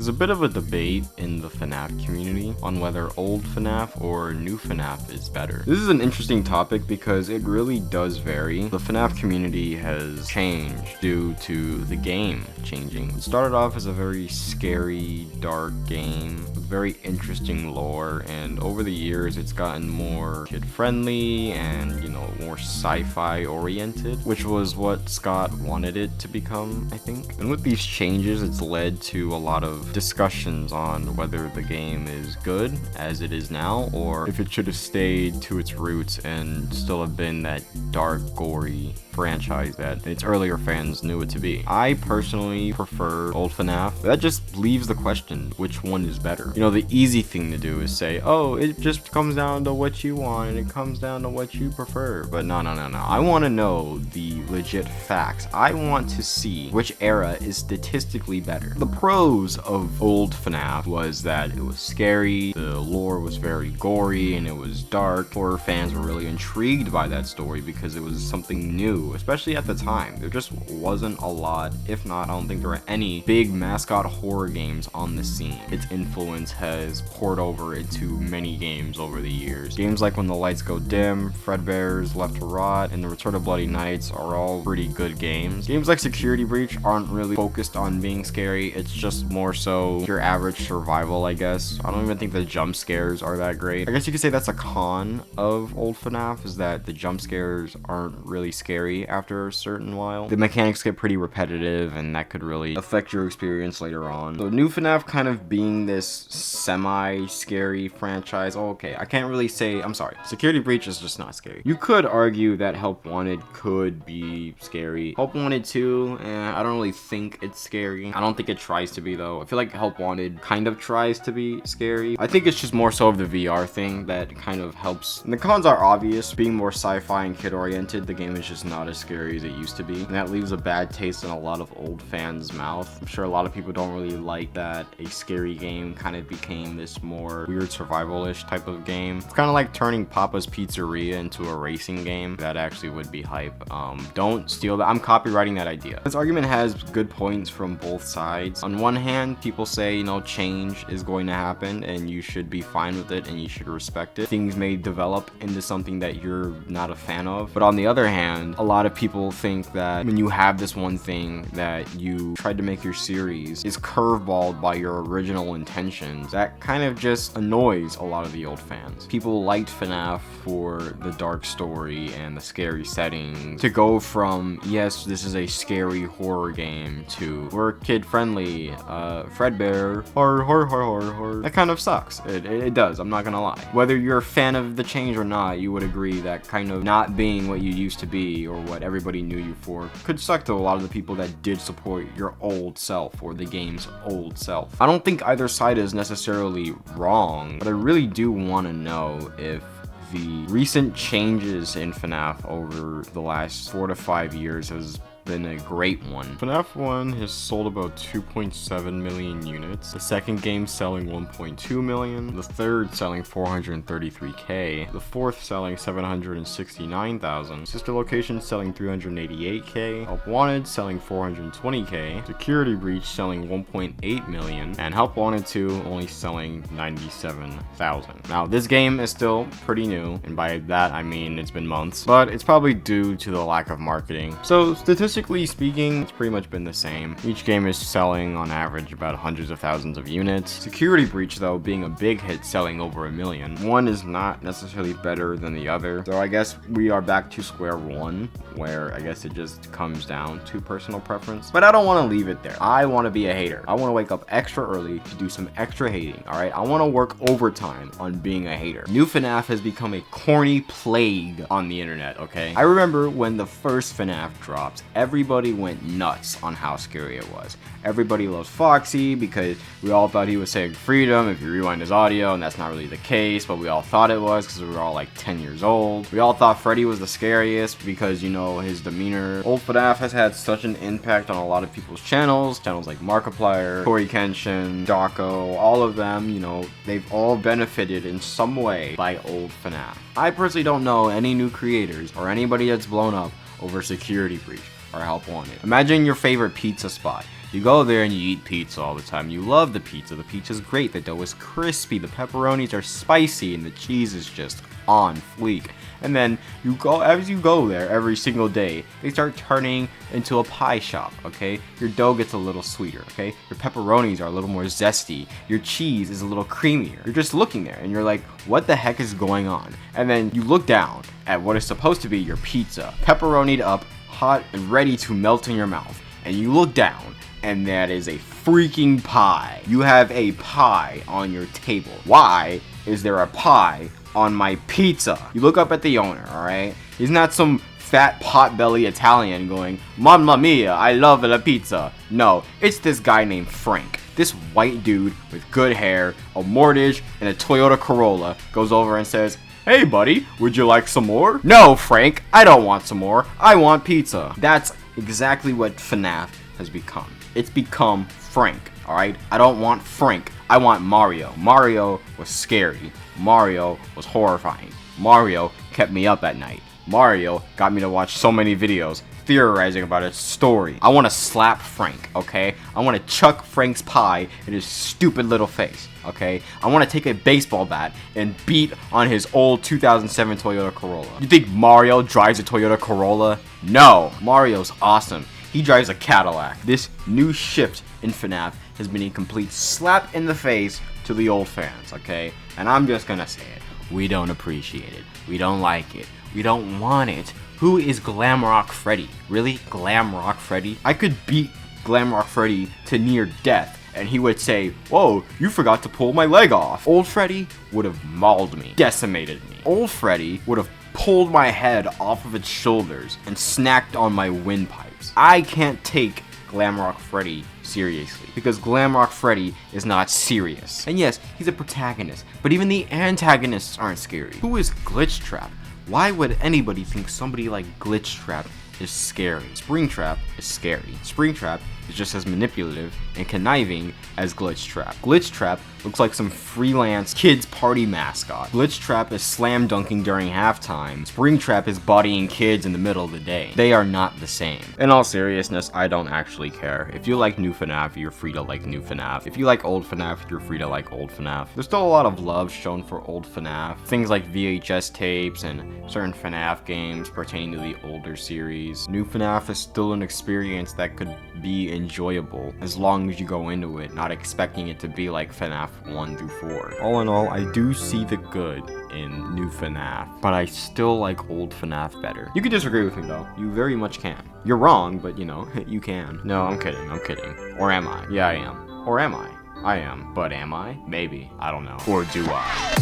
There's a bit of a debate in the Fnaf community on whether old Fnaf or new Fnaf is better. This is an interesting topic because it really does vary. The Fnaf community has changed due to the game changing. It started off as a very scary, dark game with very interesting lore, and over the years it's gotten more kid-friendly and, more sci-fi oriented, which was what Scott wanted it to become, I think. And with these changes, it's led to a lot of discussions on whether the game is good as it is now, or if it should have stayed to its roots and still have been that dark, gory franchise that its earlier fans knew it to be. I personally prefer old Fnaf. That just leaves the question, which one is better? The easy thing to do is say, oh, it just comes down to what you want and it comes down to what you prefer. But no. I want to know the legit facts. I want to see which era is statistically better. The pros of old Fnaf was that it was scary, the lore was very gory, and it was dark. Horror fans were really intrigued by that story because it was something new, especially at the time. There just wasn't a lot, if not, I don't think there were any big mascot horror games on the scene. Its influence has poured over into many games over the years. Games like When the Lights Go Dim, Fredbear's Left to Rot, and The Return of Bloody Nights are all pretty good games. Games like Security Breach aren't really focused on being scary, it's just more so your average survival, I guess. I don't even think the jump scares are that great. I guess you could say that's a con of old Fnaf, is that the jump scares aren't really scary after a certain while. The mechanics get pretty repetitive, and that could really affect your experience later on. So new Fnaf kind of being this semi-scary franchise. Oh, okay, I can't really say, I'm sorry. Security Breach is just not scary. You could argue that Help Wanted could be scary. Help Wanted 2, I don't really think it's scary. I don't think it tries to be, though. I feel like Help Wanted kind of tries to be scary. I think it's just more so of the VR thing that kind of helps. And the cons are obvious. Being more sci-fi and kid-oriented, the game is just not as scary as it used to be. And that leaves a bad taste in a lot of old fans' mouth. I'm sure a lot of people don't really like that a scary game kind of became this more weird survival-ish type of game. It's kind of like turning Papa's Pizzeria into a racing game. That actually would be hype. Don't steal that. I'm copywriting that idea. This argument has good points from both sides. On one hand, people say, change is going to happen and you should be fine with it and you should respect it. Things may develop into something that you're not a fan of. But on the other hand, a lot of people think that when you have this one thing that you tried to make your series is curveballed by your original intentions, that kind of just annoys a lot of the old fans. People liked Fnaf for the dark story and the scary settings. To go from, yes, this is a scary horror game, to we're kid friendly, Fredbear, horror. That kind of sucks. It does, I'm not gonna lie. Whether you're a fan of the change or not, you would agree that kind of not being what you used to be or what everybody knew you for could suck to a lot of the people that did support your old self or the game's old self. I don't think either side is necessarily wrong, but I really do want to know if the recent changes in Fnaf over the last 4 to 5 years has been a great one. Fnaf 1 has sold about 2.7 million units, the second game selling 1.2 million, the third selling 433k, the fourth selling 769,000, Sister Location selling 388k, Help Wanted selling 420k, Security Breach selling 1.8 million, and Help Wanted 2 only selling 97,000. Now, this game is still pretty new, and by that I mean it's been months, but it's probably due to the lack of marketing. So statistically speaking, it's pretty much been the same. Each game is selling on average about hundreds of thousands of units. Security Breach, though, being a big hit, selling over 1 million. One is not necessarily better than the other. So I guess we are back to square one, where I guess it just comes down to personal preference. But I don't want to leave it there. I want to be a hater. I want to wake up extra early to do some extra hating, alright? I want to work overtime on being a hater. New Fnaf has become a corny plague on the internet, okay? I remember when the first Fnaf dropped, everybody went nuts on how scary it was. Everybody loves Foxy because we all thought he was saying freedom if you rewind his audio, and that's not really the case, but we all thought it was because we were all like 10 years old. We all thought Freddy was the scariest because, his demeanor. Old Fnaf has had such an impact on a lot of people's channels like Markiplier, Tori Kenshin, Dako, all of them, they've all benefited in some way by old Fnaf. I personally don't know any new creators or anybody that's blown up over Security Breach or Help Wanted. Imagine your favorite pizza spot. You go there and you eat pizza all the time. You love the pizza. The pizza's great. The dough is crispy. The pepperonis are spicy, and the cheese is just on fleek. And then as you go there every single day, they start turning into a pie shop, okay? Your dough gets a little sweeter, okay? Your pepperonis are a little more zesty. Your cheese is a little creamier. You're just looking there and you're like, what the heck is going on? And then you look down at what is supposed to be your pizza, pepperonied up, hot and ready to melt in your mouth. And you look down and that is a freaking pie. You have a pie on your table. Why is there a pie on my pizza? You look up at the owner, alright? He's not some fat potbelly Italian going, Mamma mia, I love la pizza. No, it's this guy named Frank. This white dude with good hair, a mortgage, and a Toyota Corolla goes over and says, hey buddy, would you like some more? No, Frank, I don't want some more. I want pizza. That's exactly what FNAF has become. It's become Frank, alright? I don't want Frank. I want Mario. Mario was scary. Mario was horrifying. Mario kept me up at night. Mario got me to watch so many videos theorizing about its story. I want to slap Frank, okay? I want to chuck Frank's pie in his stupid little face, okay? I want to take a baseball bat and beat on his old 2007 Toyota Corolla. You think Mario drives a Toyota Corolla? No, Mario's awesome. He drives a Cadillac. This new shift in FNAF has been a complete slap in the face to the old fans, okay? And I'm just gonna say it. We don't appreciate it. We don't like it. We don't want it. Who is Glamrock Freddy? Really? Glamrock Freddy? I could beat Glamrock Freddy to near death and he would say, whoa, you forgot to pull my leg off. Old Freddy would have mauled me, decimated me. Old Freddy would have pulled my head off of its shoulders and snacked on my windpipes. I can't take Glamrock Freddy seriously because Glamrock Freddy is not serious. And yes, he's a protagonist, but even the antagonists aren't scary. Who is Glitchtrap? Why would anybody think somebody like Glitchtrap is scary? Springtrap is scary. Springtrap is just as manipulative and conniving as Glitchtrap. Glitchtrap looks like some freelance kids party mascot. Glitchtrap is slam dunking during halftime. Springtrap is bodying kids in the middle of the day. They are not the same. In all seriousness, I don't actually care. If you like new FNAF, you're free to like new FNAF. If you like old FNAF, you're free to like old FNAF. There's still a lot of love shown for old FNAF. Things like VHS tapes and certain FNAF games pertaining to the older series. New FNAF is still an experience that could be enjoyable as long as you go into it not expecting it to be like FNAF 1 through 4. All in all, I do see the good in new FNAF, but I still like old FNAF better. You can disagree with me though, you very much can. You're wrong, but you know, you can. No, I'm kidding. Or am I? Yeah, I am. Or am I? I am. But am I? Maybe. I don't know. Or do I?